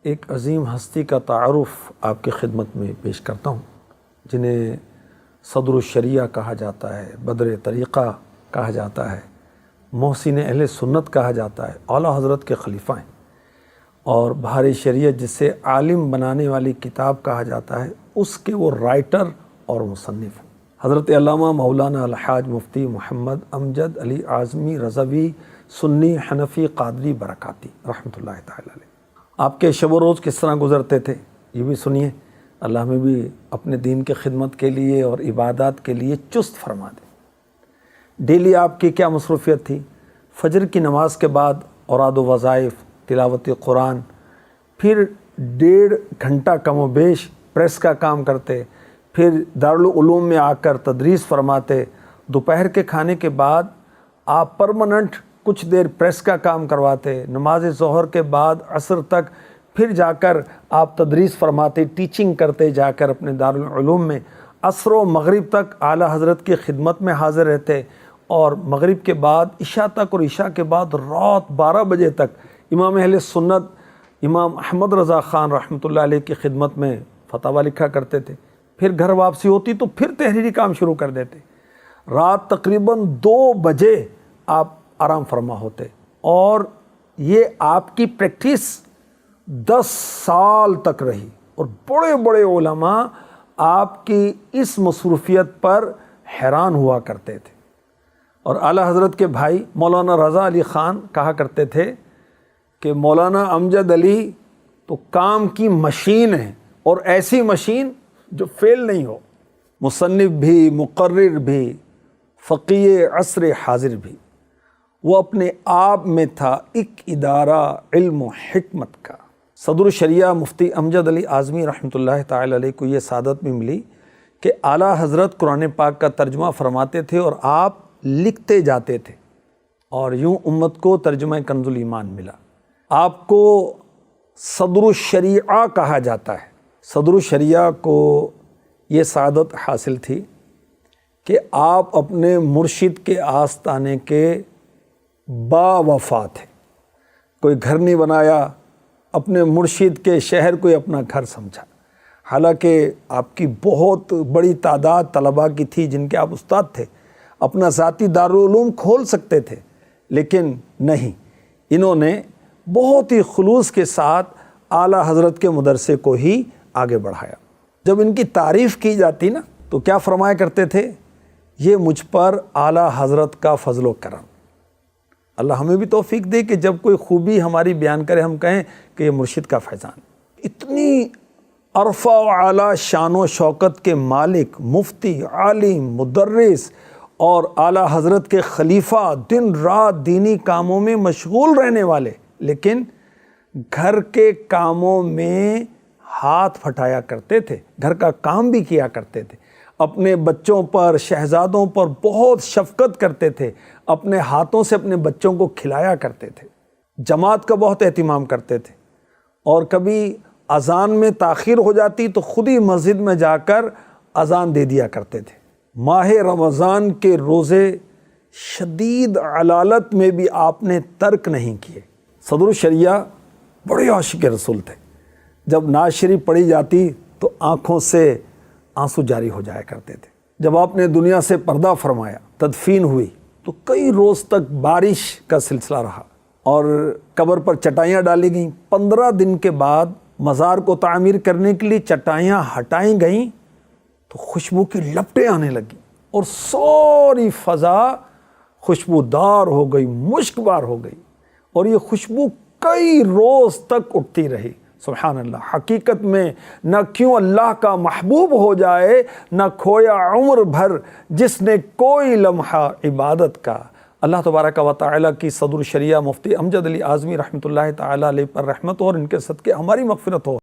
ایک عظیم ہستی کا تعارف آپ کی خدمت میں پیش کرتا ہوں، جنہیں صدر الشریعہ کہا جاتا ہے، بدر طریقہ کہا جاتا ہے، محسن اہل سنت کہا جاتا ہے، اعلیٰ حضرت کے خلیفہ ہیں، اور بہار شریعت جسے عالم بنانے والی کتاب کہا جاتا ہے اس کے وہ رائٹر اور مصنف ہیں۔ حضرت علامہ مولانا الحاج مفتی محمد امجد علی اعظمی رضوی سنی حنفی قادری برکاتی رحمۃ اللہ تعالی علیہ۔ آپ کے شب و روز کس طرح گزرتے تھے یہ بھی سنیے، اللہ ہمیں بھی اپنے دین کے خدمت کے لیے اور عبادات کے لیے چست فرما دے۔ ڈیلی آپ کی کیا مصروفیت تھی؟ فجر کی نماز کے بعد اوراد و وظائف، تلاوت قرآن، پھر 1.5 گھنٹہ کم و بیش پریس کا کام کرتے، پھر دارالعلوم میں آ کر تدریس فرماتے، دوپہر کے کھانے کے بعد آپ پرماننٹ کچھ دیر پریس کا کام کرواتے، نماز ظہر کے بعد عصر تک پھر جا کر آپ تدریس فرماتے، ٹیچنگ کرتے جا کر اپنے دارالعلوم میں، عصر و مغرب تک اعلیٰ حضرت کی خدمت میں حاضر رہتے، اور مغرب کے بعد عشاء تک، اور عشاء کے بعد رات 12 بجے تک امام اہل سنت امام احمد رضا خان رحمۃ اللہ علیہ کی خدمت میں فتاویٰ لکھا کرتے تھے۔ پھر گھر واپسی ہوتی تو پھر تحریری کام شروع کر دیتے، رات تقریباً 2 بجے آپ آرام فرما ہوتے، اور یہ آپ کی پریکٹس 10 سال تک رہی، اور بڑے بڑے علماء آپ کی اس مصروفیت پر حیران ہوا کرتے تھے۔ اور اعلیٰ حضرت کے بھائی مولانا رضا علی خان کہا کرتے تھے کہ مولانا امجد علی تو کام کی مشین ہے، اور ایسی مشین جو فیل نہیں ہو، مصنف بھی، مقرر بھی، فقیہ عصر حاضر بھی۔ وہ اپنے آپ میں تھا ایک ادارہ علم و حکمت کا۔ صدر الشریعہ مفتی امجد علی اعظمی رحمۃ اللہ تعالی علیہ کو یہ سعادت بھی ملی کہ اعلیٰ حضرت قرآن پاک کا ترجمہ فرماتے تھے اور آپ لکھتے جاتے تھے، اور یوں امت کو ترجمہ کنز الایمان ملا۔ آپ کو صدر الشریعہ کہا جاتا ہے۔ صدر الشریعہ کو یہ سعادت حاصل تھی کہ آپ اپنے مرشد کے آستانے کے با وفا تھے۔ کوئی گھر نہیں بنایا، اپنے مرشد کے شہر کو اپنا گھر سمجھا، حالانکہ آپ کی بہت بڑی تعداد طلباء کی تھی جن کے آپ استاد تھے، اپنا ذاتی دارالعلوم کھول سکتے تھے، لیکن نہیں، انہوں نے بہت ہی خلوص کے ساتھ اعلیٰ حضرت کے مدرسے کو ہی آگے بڑھایا۔ جب ان کی تعریف کی جاتی نا تو کیا فرمایا کرتے تھے؟ یہ مجھ پر اعلیٰ حضرت کا فضل و کرم۔ اللہ ہمیں بھی توفیق دے کہ جب کوئی خوبی ہماری بیان کرے ہم کہیں کہ یہ مرشد کا فیضان۔ اتنی عرفہ و اعلیٰ شان و شوکت کے مالک، مفتی، عالم، مدرس اور اعلیٰ حضرت کے خلیفہ، دن رات دینی کاموں میں مشغول رہنے والے، لیکن گھر کے کاموں میں ہاتھ پھٹایا کرتے تھے، گھر کا کام بھی کیا کرتے تھے، اپنے بچوں پر، شہزادوں پر بہت شفقت کرتے تھے، اپنے ہاتھوں سے اپنے بچوں کو کھلایا کرتے تھے، جماعت کا بہت اہتمام کرتے تھے، اور کبھی اذان میں تاخیر ہو جاتی تو خود ہی مسجد میں جا کر اذان دے دیا کرتے تھے۔ ماہ رمضان کے روزے شدید علالت میں بھی آپ نے ترک نہیں کیے۔ صدر الشریعہ بڑے عاشق رسول تھے، جب نعت شریف پڑھی جاتی تو آنکھوں سے آنسو جاری ہو جایا کرتے تھے۔ جب آپ نے دنیا سے پردہ فرمایا، تدفین ہوئی، تو کئی روز تک بارش کا سلسلہ رہا، اور قبر پر چٹائیاں ڈالی گئیں۔ 15 دن کے بعد مزار کو تعمیر کرنے کے لیے چٹائیاں ہٹائیں گئیں تو خوشبو کی لپٹیں آنے لگیں، اور ساری فضا خوشبودار ہو گئی، مشکبار ہو گئی، اور یہ خوشبو کئی روز تک اٹھتی رہی۔ سبحان اللہ، حقیقت میں نہ کیوں اللہ کا محبوب ہو جائے، نہ کھویا عمر بھر جس نے کوئی لمحہ عبادت کا۔ اللہ تبارک و تعالی کی صدر الشریعہ مفتی امجد علی اعظمی رحمۃ اللہ تعالی علیہ پر رحمت ہو، اور ان کے صدقے ہماری مغفرت ہو۔